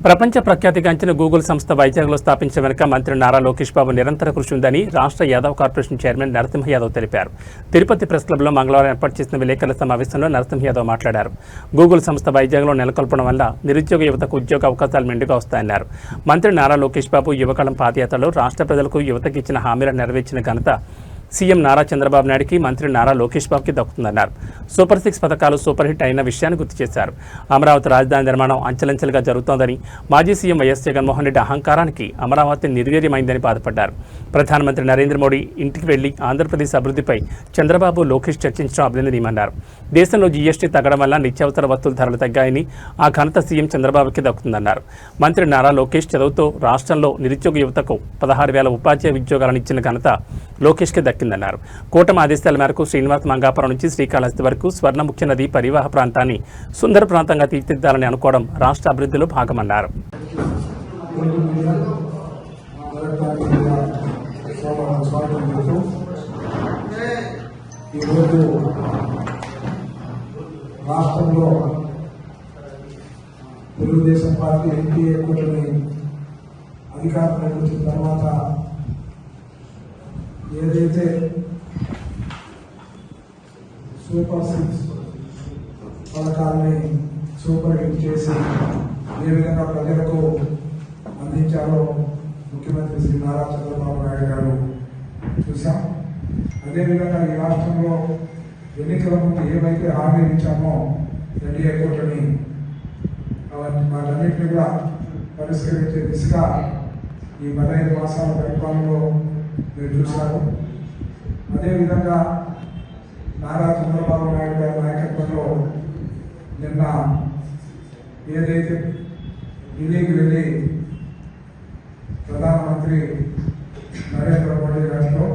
ప్రపంచ ప్రఖ్యాతిగాంచిన గూగుల్ సంస్థ వైజాగ్లో స్థాపించే వెనుక మంత్రి నారా లోకేష్ బాబు నిరంతర కృషి ఉందని రాష్ట్ర యాదవ్ కార్పొరేషన్ చైర్మన్ నరసింహ యాదవ్ తెలిపారు. తిరుపతి ప్రెస్ క్లబ్లో మంగళవారం ఏర్పాటు చేసిన విలేకరుల సమావేశంలో నరసింహ యాదవ్ మాట్లాడారు. గూగుల్ సంస్థ వైజాగ్లో నెలకొల్పడం వల్ల నిరుద్యోగ యువతకు ఉద్యోగ అవకాశాలు మెండుగా వస్తాయన్నారు. మంత్రి నారా లోకేష్ బాబు యువకాలం పాదయాత్రలో రాష్ట్ర ప్రజలకు యువతకి ఇచ్చిన హామీలను నెరవేర్చిన ఘనత సీఎం నారా చంద్రబాబు నాయుడికి, మంత్రి నారా లోకేష్ బాబుకి దక్కుతుందన్నారు. సూపర్ 6 పథకాలు సూపర్ హిట్ అయిన విషయాన్ని గుర్తు చేశారు. అమరావతి రాజధాని నిర్మాణం అంచెలంచెలుగా జరుగుతోందని, మాజీ సీఎం వైఎస్ జగన్మోహన్ రెడ్డి అహంకారానికి అమరావతి నిర్వీర్యమైందని బాధపడ్డారు. ప్రధానమంత్రి నరేంద్ర మోడీ ఇంటికి వెళ్లి ఆంధ్రప్రదేశ్ అభివృద్ధిపై చంద్రబాబు, లోకేష్ చర్చించడం అభినందనీయమన్నారు. దేశంలో జీఎస్టీ తగ్గడం వల్ల నిత్యావసర వస్తువుల ధరలు తగ్గాయని, ఆ ఘనత సీఎం చంద్రబాబుకి దక్కుతుందన్నారు. మంత్రి నారా లోకేష్ చదువుతో రాష్ట్రంలో నిరుద్యోగ యువతకు 16,000 ఉపాధ్యాయ ఉద్యోగాలను ఇచ్చిన ఘనత లోకేష్కి దక్కిందన్నారు. కూటమి ఆదేశాల మేరకు శ్రీనివాస్ మంగాపురం నుంచి శ్రీకాళహస్తి వరకు స్వర్ణముఖ్య నది పరివాహ ప్రాంతాన్ని సుందర ప్రాంతంగా తీర్చిదిద్దాలని అనుకోవడం రాష్ట్ర అభివృద్ధిలో భాగమన్నారు. రాష్ట్రంలో తెలుగుదేశం పార్టీ ఎన్డీఏ కూటమి అధికారంలోకి వచ్చిన తర్వాత ఏదైతే సూపర్ 6 పథకాలని సూపర్ హిట్ చేసి ఏ విధంగా ప్రజలకు అందించారో ముఖ్యమంత్రి శ్రీ నారా చంద్రబాబు నాయుడు గారు చూసాం. అదేవిధంగా ఈ రాష్ట్రంలో ఎన్నికల ముందు ఏవైతే హామీలు ఇచ్చామో ఎన్డీఏ కూటమి వాటన్నింటినీ కూడా పరిష్కరించే దిశగా ఈ 15 మాసాల పరిపాలనలో మీరు చూశారు. అదేవిధంగా నారా చంద్రబాబు నాయుడు గారి నాయకత్వంలో నిన్న ఏదైతే ఢిల్లీకి వెళ్ళి ప్రధానమంత్రి నరేంద్ర మోడీ గారితో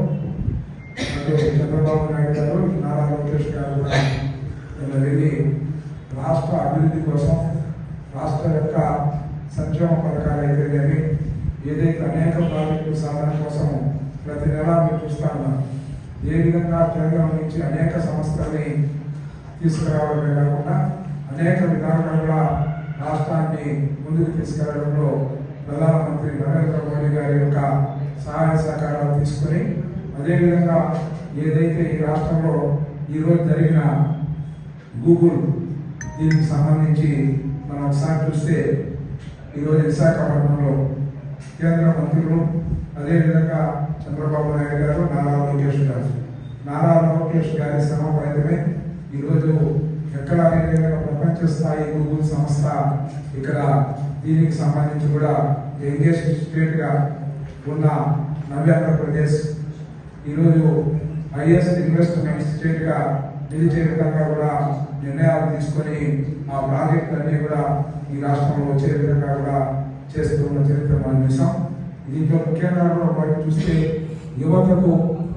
అటు చంద్రబాబు నాయుడు గారు, నారా లోకేష్ గారు కూడా నిన్న వెళ్ళి రాష్ట్ర అభివృద్ధి కోసం, రాష్ట్ర యొక్క సంక్షేమ పథకాలు అయితే కానీ ఏదైతే అనేక ప్రాజెక్టుల సాధన కోసం ప్రతి నెల మీరు చూస్తా ఉన్నారు. ఏ విధంగా కేంద్రం నుంచి అనేక సంస్థల్ని తీసుకురావడమే కాకుండా అనేక విధాలుగా కూడా రాష్ట్రాన్ని ముందుకు తీసుకెళ్లడంలో ప్రధానమంత్రి నరేంద్ర మోడీ గారి యొక్క సహాయ సహకారాలు తీసుకుని, అదేవిధంగా ఏదైతే ఈ రాష్ట్రంలో ఈరోజు జరిగిన గూగుల్ దీనికి సంబంధించి మనం ఒకసారి చూస్తే ఈరోజు విశాఖపట్నంలో కేంద్ర మంత్రులు, అదేవిధంగా చంద్రబాబు నాయుడు గారు, నారా లోకేష్ గారి శ్రమ ఫలితమే ఈరోజు ఎక్కడ ప్రపంచ స్థాయి గూగుల్ సంస్థ ఇక్కడ దీనికి సంబంధించి కూడా యంగెస్ట్ స్టేట్గా ఉన్న నవ్యాంధ్రప్రదేశ్ ఈరోజు హైయెస్ట్ ఇన్వెస్ట్మెంట్ స్టేట్గా నిలిచే విధంగా కూడా నిర్ణయాలు తీసుకొని ఆ ప్రాజెక్టులన్నీ కూడా ఈ రాష్ట్రంలో వచ్చే విధంగా కూడా చేస్తున్న చరిత్ర మనం చూసాం. దీంట్లో ముఖ్యంగా కూడా చూస్తే యువతకు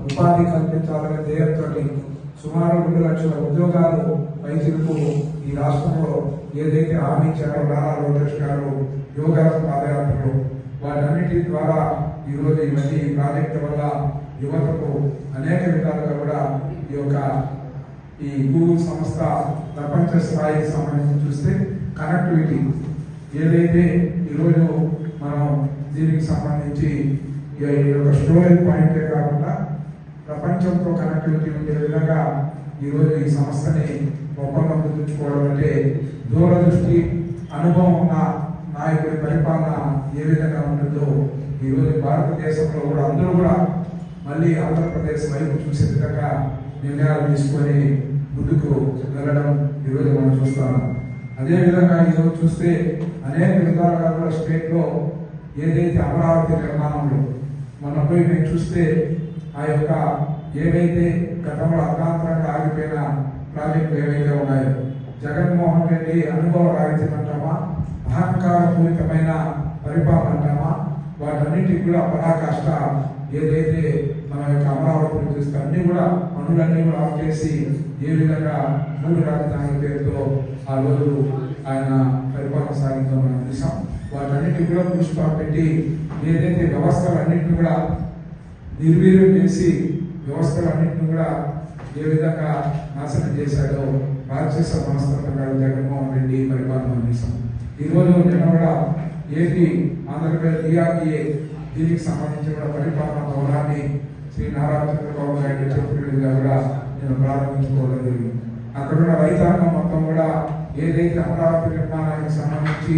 ఉపాధి కల్పించాలనే ధ్యేయంతో సుమారు 2 లక్షల ఉద్యోగాలు పైచిలకు ఈ రాష్ట్రంలో ఏదైతే హామీ ఇచ్చారో నారా లోకేష్ గారు యువగల పాదయాత్రలు, వాటన్నిటి ద్వారా ఈరోజు ఇవన్నీ ఈ ప్రాజెక్టు వల్ల యువతకు అనేక విధాలుగా కూడా ఈ గూగుల్ సంస్థ ప్రపంచ స్థాయికి సంబంధించి చూస్తే కనెక్టివిటీ ఏదైతే ఈరోజు మనం దీనికి సంబంధించి స్టోరేజ్ పాయింటే కాకుండా ప్రపంచంతో కనెక్టివిటీ ఉండే విధంగా ఈరోజు ఈ సంస్థని ఒప్పందం కుదుర్చుకోవడం అంటే దూరదృష్టి, అనుభవం ఉన్న నాయకుడి పరిపాలన ఏ విధంగా ఉంటుందో ఈరోజు భారతదేశంలో కూడా అందరూ కూడా మళ్ళీ ఆంధ్రప్రదేశ్ వైపు చూసే విధంగా నిర్ణయాలు తీసుకొని ముందుకు వెళ్ళడం ఈరోజు మనం చూస్తాం. అదేవిధంగా ఈరోజు చూస్తే అనేక విధాలుగా కూడా స్టేట్లో ఏదైతే అమరావతి నిర్మాణంలో మన పోయి మేము చూస్తే ఆ యొక్క ఏవైతే గతంలో అర్ధాంతరంగా ఆగిపోయిన ప్రాజెక్టులు ఏవైతే ఉన్నాయో జగన్మోహన్ రెడ్డి అనుభవ రాహిత్యం అంటామా, అహంకారపూరితమైన పరిపాలన అంటామా, వాటన్నిటికి కూడా పరాకాష్ట ఏదైతే మన యొక్క అమరావతిని చూస్తే అన్ని కూడా పనులన్నీ కూడా ఆఫ్ చేసి ఏ విధంగా 3 రాజధానుల పేరుతో ఆ రోజు ఆయన పరిపాలన సాగించడం మనం చూసాం. వాటన్నిటిని కూడా దృష్టి పెట్టి ఏదైతే వ్యవస్థలన్నింటినీ కూడా నిర్వీర్యం చేసి వ్యవస్థలన్నింటినీ కూడా ఏ విధంగా నాశనం చేశాడో రాక్షస మనస్తత్వం జగన్మోహన్ రెడ్డి పరిపాలన చూసాం. ఈరోజు నిన్న కూడా ఏపీ ఆంధ్రప్రదేశ్ డిఆర్డీఏ దీనికి సంబంధించిన పరిపాలనా భవనాన్ని శ్రీ నారా చంద్రబాబు నాయుడు చెప్పినట్టుగా కూడా నేను ప్రారంభించుకోవడం జరిగింది. అక్కడున్న రైతాంగం మొత్తం కూడా ఏదైతే అమరావతి నిర్మాణానికి సంబంధించి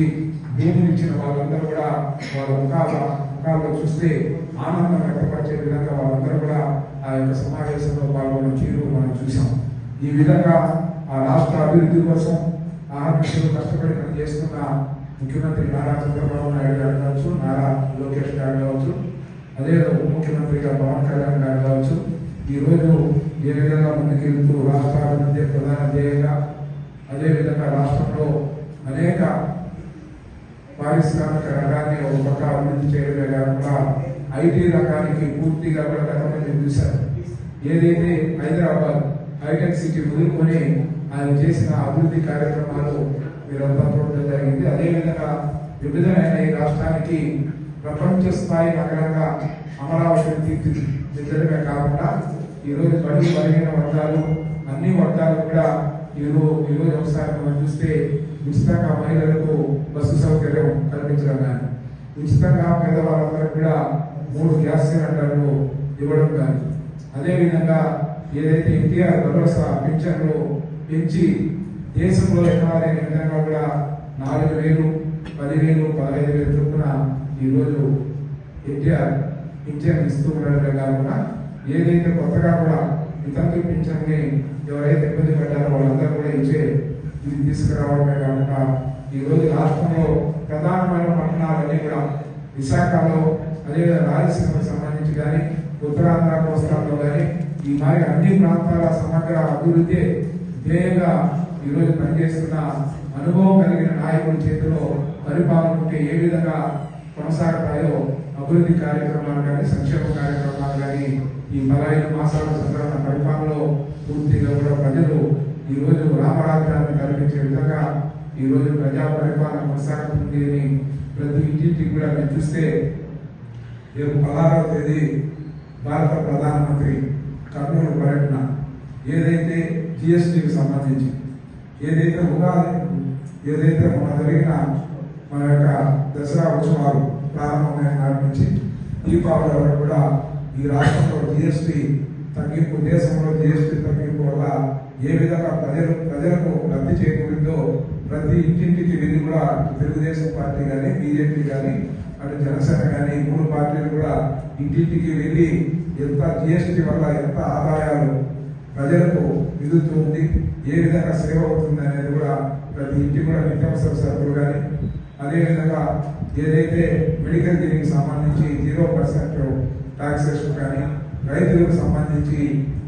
భూములు ఇచ్చిన వాళ్ళందరూ కూడా వాళ్ళ ముఖాల్లో చూస్తే ఆనందం వ్యక్తపరిచే విధంగా వాళ్ళందరూ కూడా ఆ యొక్క సమావేశంలో పాల్గొన్న తీరు మనం చూసాం. ఈ విధంగా ఆ రాష్ట్ర అభివృద్ధి కోసం ఆహర్నిశలు కష్టపడి పనిచేస్తున్న ముఖ్యమంత్రి నారా చంద్రబాబు నాయుడు గారు కావచ్చు, నారా లోకేష్ గారు కావచ్చు, అదే ఉప ముఖ్యమంత్రిగా పవన్ కళ్యాణ్ గారు కావచ్చు, ఈ రోజు ఏ విధంగా ముందుకెళ్తూ రాష్ట్ర అభివృద్ధి ప్రధాన ధ్యేయంగా, అదేవిధంగా రాష్ట్రంలో అనేక పారిశ్రామిక రంగాన్ని ఒక పక్క అభివృద్ధి చేయడమే కాకుండా ఐటీ రంగానికి పూర్తిగా కూడా గతంలో చూశారు. ఏదైతే హైదరాబాద్ హైటెక్ సిటీ వదులుకొని ఆయన చేసిన అభివృద్ధి కార్యక్రమాలు మీరంతా చూడడం జరిగింది. అదేవిధంగా విభజన ఈ రాష్ట్రానికి ప్రపంచ స్థాయి నగరంగా అమరావతిని తీర్చిదిద్దడమే కాకుండా ఈరోజు బడుగు బలహీన వర్గాలు అన్ని వర్గాలు కూడా ఈరోజు ఒకసారి మనం చూస్తే ఉచితంగా మహిళలకు బస్సు సౌకర్యం కల్పించడం కానీ, ఉచితంగా పేదవాళ్ళందరూ కూడా 3 గ్యాస్ సిలిండర్లు ఇవ్వడం కానీ, అదేవిధంగా ఏదైతే ఎన్టీఆర్ భరోసా పింఛన్లు పెంచి దేశంలో ఎక్కడ లేని విధంగా కూడా 4,000, 10,000, 15,000 చొప్పున ఈరోజు ఎన్టీఆర్ పింఛన్ ఇస్తూ ఉండడమే కాకుండా ఏదైతే కొత్తగా కూడా వితంతు పింఛన్ని ఎవరైతే ఇబ్బంది పడ్డారో వాళ్ళందరూ కూడా ఇది తీసుకురావడమే కాకుండా ఈరోజు రాష్ట్రంలో ప్రధానమైన పట్టణాలన్నీ కూడా విశాఖలో, అదేవిధంగా రాయలసీమకు సంబంధించి కానీ, ఉత్తరాంధ్ర కోస్తాల్లో కానీ ఈ మరి అన్ని ప్రాంతాల సమగ్ర అభివృద్ధి ధ్యేయంగా ఈరోజు పనిచేస్తున్న అనుభవం కలిగిన నాయకుల చేతిలో పరిపాలన ఉంటే ఏ విధంగా కొనసాగుతాయో అభివృద్ధి కార్యక్రమాలు కానీ, సంక్షేమ కార్యక్రమాలు కానీ ఈ 15 మాసాల సందర్భ పరిపాలనలో పూర్తిగా కూడా ప్రజలు ఈరోజు రామరాజ్యాన్ని కల్పించే విధంగా ఈరోజు ప్రజా పరిపాలన కొనసాగుతుంది అని ప్రతి ఇంటింటికి కూడా మీరు చూస్తే రేపు 16వ తేదీ భారత ప్రధానమంత్రి కర్నూలు పర్యటన, ఏదైతే జిఎస్టీకి సంబంధించి ఏదైతే ఉగాది ఏదైతే మన జరిగిన మన యొక్క దసరా ఉత్సవాలు ప్రారంభమైన నాటి నుంచి దీపావళి వరకు కూడా ఈ రాష్ట్రంలో జిఎస్టీ తగ్గింపు, దేశంలో జిఎస్టీ తగ్గింపు వల్ల ఏ విధంగా ప్రజలకు లబ్ధి చేకూరిందో ప్రతి ఇంటింటికి వెళ్ళి కూడా తెలుగుదేశం పార్టీ కానీ, బీజేపీ కానీ, అటు జనసేన కానీ 3 పార్టీలు కూడా ఇంటింటికి వెళ్ళి ఎంత జిఎస్టీ వల్ల ఎంత ఆదాయాలు ప్రజలకు మిగులుతుంది, ఏ విధంగా సేవ అవుతుంది అనేది కూడా ప్రతి ఇంటికి కూడా నిత్యావసర సరుకులు కానీ, అదేవిధంగా ఏదైతే మెడికల్ దీనికి సంబంధించి 0% టాక్సేషన్ కానీ, రైతులకు సంబంధించి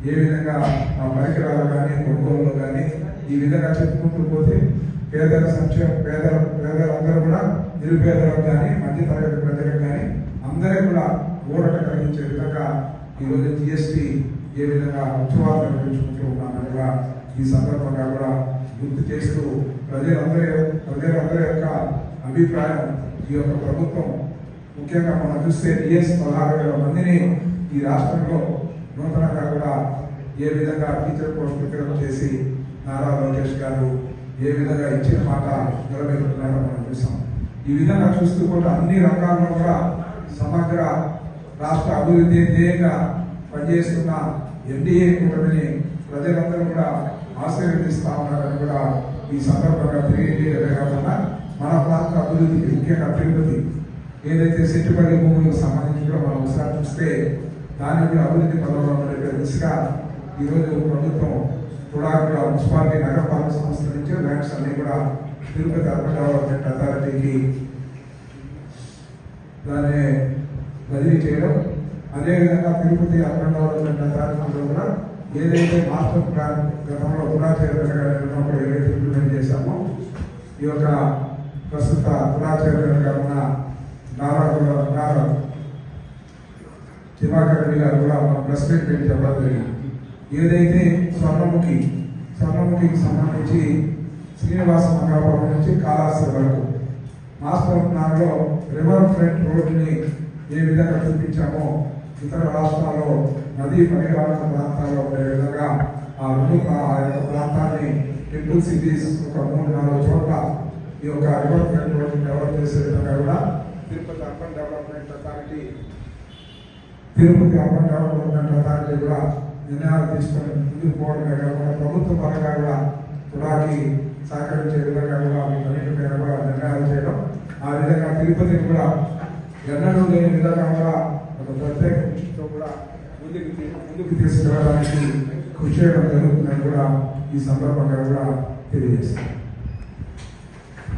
ఏ విధంగా ఆ పరికరాలు కానీ, కొనుగోలు కానీ ఈ విధంగా చెప్పుకుంటూ పోతే పేదల సంక్షేమం, పేదలందరూ కూడా నిరుపేదలకు కానీ, మధ్యతరగతి ప్రజలకు కానీ అందరూ కూడా ఊరట కలిగించే విధంగా ఈరోజు జిఎస్టీ ఏ విధంగా ఉత్సవాలు నిర్వహించుకుంటూ ఉన్నామని కూడా ఈ సందర్భంగా కూడా గుర్తు చేస్తూ ప్రజలందరి యొక్క అభిప్రాయం ఈ యొక్క ప్రభుత్వం ముఖ్యంగా మనం చూస్తే 16,000 మందిని ఈ రాష్ట్రంలో నూతనంగా కూడా ఏ విధంగా టీచర్ పోస్ట్ విక్రయం చేసి నారా లోకేష్ గారు ఏ విధంగా ఇచ్చిన మాట నిలబెడుతున్నారో మనం చూసాం. ఈ విధంగా చూస్తూ కూడా అన్ని రంగాల్లో కూడా సమగ్ర రాష్ట్ర అభివృద్ధి ధ్యేయంగా పనిచేస్తున్న ఎన్డీఏ కూటమిని ప్రజలందరూ కూడా ఆశీర్వదిస్తా ఉన్నారని కూడా ఈ సందర్భంగా తెలియజేయడమే కాకుండా మన ప్రాంత అభివృద్ధికి ముఖ్యంగా తిరుపతి ఏదైతే సెట్టుపల్లి భూములకు సంబంధించి కూడా మనం ఒకసారి చూస్తే దాన్ని కూడా అభివృద్ధి పదంలో ఉండే దిశగా ఈరోజు ప్రభుత్వం కూడా మున్సిపాలిటీ నగరపాలక సంస్థ నుంచి ల్యాండ్స్ అన్ని కూడా తిరుపతి అర్బన్ డెవలప్మెంట్ అథారిటీకి దాన్ని బదిలీ చేయడం, అదేవిధంగా తిరుపతి అర్బన్ డెవలప్మెంట్ అథారిటీలో కూడా ఏదైతే మాస్టర్ ప్లాన్ గతంలో పురాచేతనప్పుడు ఏదైతే ఇంప్లిమెంట్ చేశామో ఈ యొక్క ప్రస్తుత పురాచేతనగా ఉన్న నారా దివాకర్ రెడ్డి గారు కూడా ప్రెస్ మీట్ పెట్టి చెప్పడం జరిగింది. ఏదైతే స్వర్ణముఖికి సంబంధించి శ్రీనివాస మంగాపురం నుంచి కాళాస్తి వరకు మాస్టర్ ప్లాన్లో రివర్ ఫ్రంట్ రోడ్ని ఏ విధంగా చూపించామో ఇతర రాష్ట్రాల్లో నదీ పరివాహక ప్రాంతాల్లో ఉండే విధంగా ఆ యొక్క ప్రాంతాన్ని టెంపుల్ సిటీస్ ఒక 3-4 చోట్ల ఈ యొక్క అర్బన్ నెట్వర్క్ డెవలప్ చేసే విధంగా కూడా తిరుపతి అర్బన్ డెవలప్మెంట్ అథారిటీ కూడా నిర్ణయాలు తీసుకొని ముందుకు పోవడమే కాకుండా ప్రభుత్వ పరంగా కూడా తుడాకి సహకరించే విధంగా కూడా వీటన్నిటిపైన కూడా నిర్ణయాలు చేయడం, ఆ విధంగా తిరుపతిని కూడా ఎన్నడూ లేని విధంగా కూడా ఒక ప్రత్యేక దృష్టితో కూడా ముందుకు తీసుకురావడానికి కృషి చేయడం జరుగుతుందని కూడా ఈ సందర్భంగా కూడా తెలియజేస్తాను.